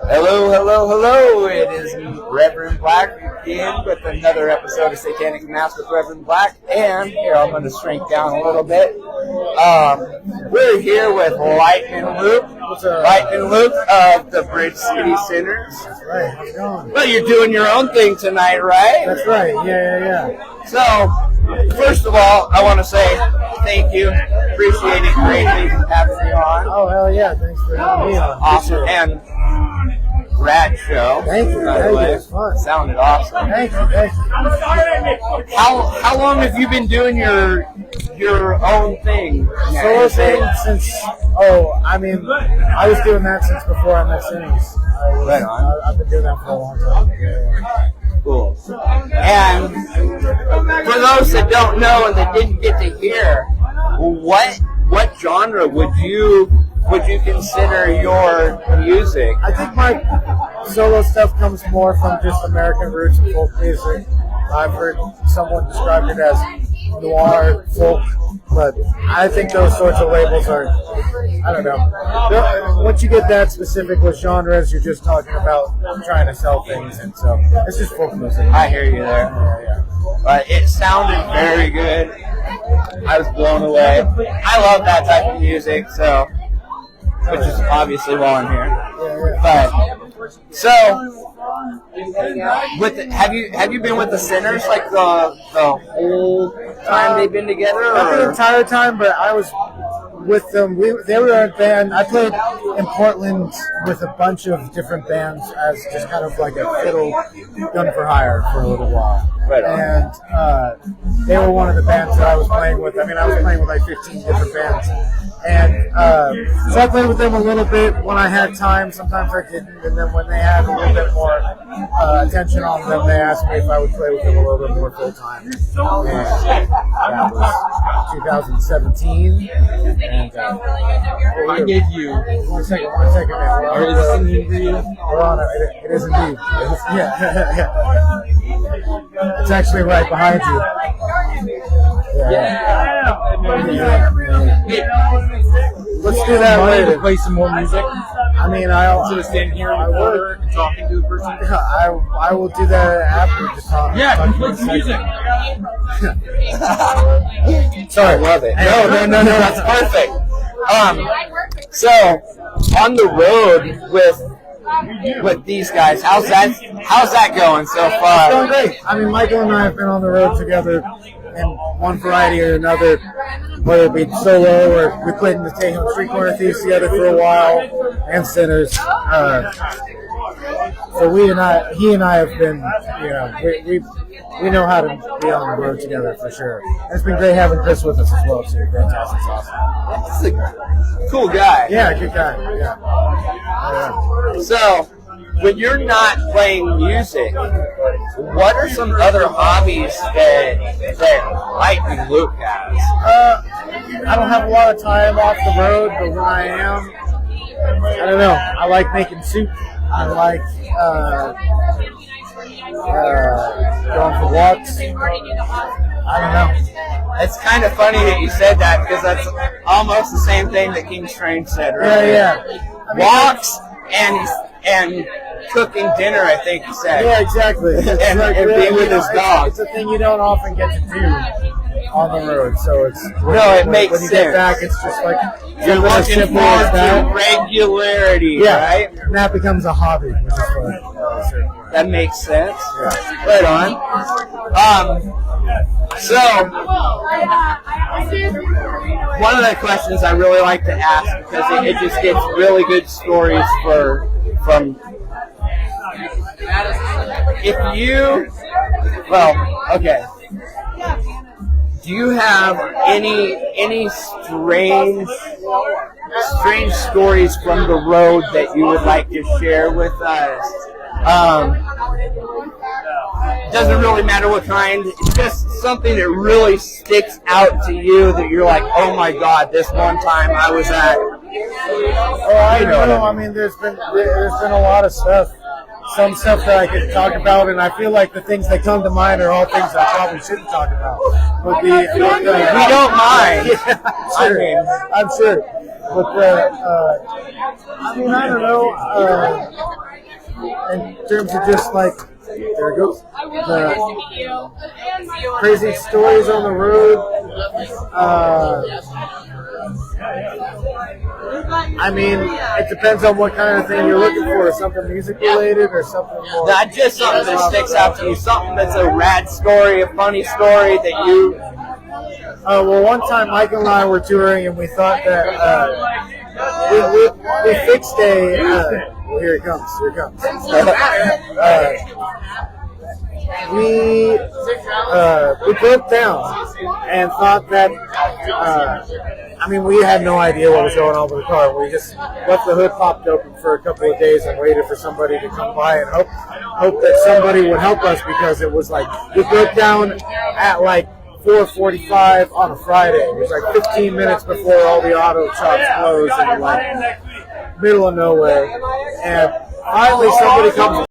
Hello, hello, hello. It is Reverend Black again with another episode of Satanic Mass with Reverend Black. And here, I'm going to shrink down a little bit. We're here with Lightin and Luke. Lightin and Luke of the Bridge City Sinners. That's right. How's it going? Well, you're doing your own thing tonight, right? That's right. Yeah. So, first of all, I want to say thank you. Appreciate it greatly having me on. Oh, hell yeah. Thanks for having me on. Awesome. And rad show. Thank you. By the way. It was fun. Sounded awesome. Thank you. How long have you been doing your own thing? Solo thing since, I was doing that since before I met Sinners. Right on. I've been doing that for a long time. Yeah. Cool. And for those that don't know and that didn't get to hear, what genre would you consider your music? I think my solo stuff comes more from just American roots and folk music. I've heard someone describe it as noir folk, but I think those sorts of labels are, I don't know. Once you get that specific with genres, you're just talking about trying to sell things, and so it's just folk music. I hear you there. Yeah. But it sounded very good. I was blown away. I love that type of music, so which is obviously why I'm here. But so, have you been with the Sinners like the whole time they've been together? Not the entire time, but I was with them. They were a band. I played in Portland with a bunch of different bands as just kind of like a fiddle gun for hire for a little while. Right on. And they were one of the bands that I was playing with. I mean, I was playing with like 15 different bands. And so I played with them a little bit when I had time. Sometimes I didn't. And then when they had a little bit more attention on them, they asked me if I would play with them a little bit more full time. And that was 2017. And I gave you. One second, man. We're on it. It is indeed. Yeah. It's actually right behind you. Yeah. Let's do that later. Play some more music. I mean, Instead of standing here in the corner and talking to a person. I will do that after the talk. Yeah, play some music. Sorry. I love it. No, that's perfect. So on the road with these guys, how's that going so far? It's going great. I mean, Michael and I have been on the road together in one variety or another, whether it be solo or we played in the Tejon Street Corner Thieves together for a while, and Sinners. So he and I have been, we know how to be on the road together for sure. And it's been great having Chris with us as well too. Fantastic, awesome. He's a cool guy. Yeah, good guy. Yeah. So, when you're not playing music, what are some other hobbies that Lightin and Luke has? I don't have a lot of time off the road, but when I am, I don't know. I like making soup. I like going for walks. I don't know. It's kind of funny that you said that because that's almost the same thing that King Strange said, right? Yeah. I mean, walks and cooking dinner, I think he said. Yeah, exactly. and being with his dog. It's a thing you don't often get to do on the road, so it's it makes when sense. You get back, it's just like you're looking forward to regularity, right? And that becomes a hobby, which is fun. That makes sense. Yeah. Right on. So one of the questions I really like to ask because it just gets really good stories from. If you, do you have any strange stories from the road that you would like to share with us? Doesn't really matter what kind. It's just something that really sticks out to you that you're like, oh my God, this one time I was at. I know. I mean, there's been a lot of stuff. Some stuff that I could talk about, and I feel like the things that come to mind are all things I probably shouldn't talk about. But we don't mind. I'm sure. But I don't know. in terms of just like, there it goes, the crazy stories on the road. I mean, it depends on what kind of thing you're looking for. Something music related or something more. Not just something that sticks out to you. Something that's a rad story, a funny story that you. Well, one time Mike and I were touring and we thought that we fixed a. Here it comes. We broke down and thought that. I mean, we had no idea what was going on with the car. We just left the hood popped open for a couple of days and waited for somebody to come by and hope that somebody would help us, because it was like we broke down at like 4:45 on a Friday. It was like 15 minutes before all the auto shops closed in like middle of nowhere. And finally somebody comes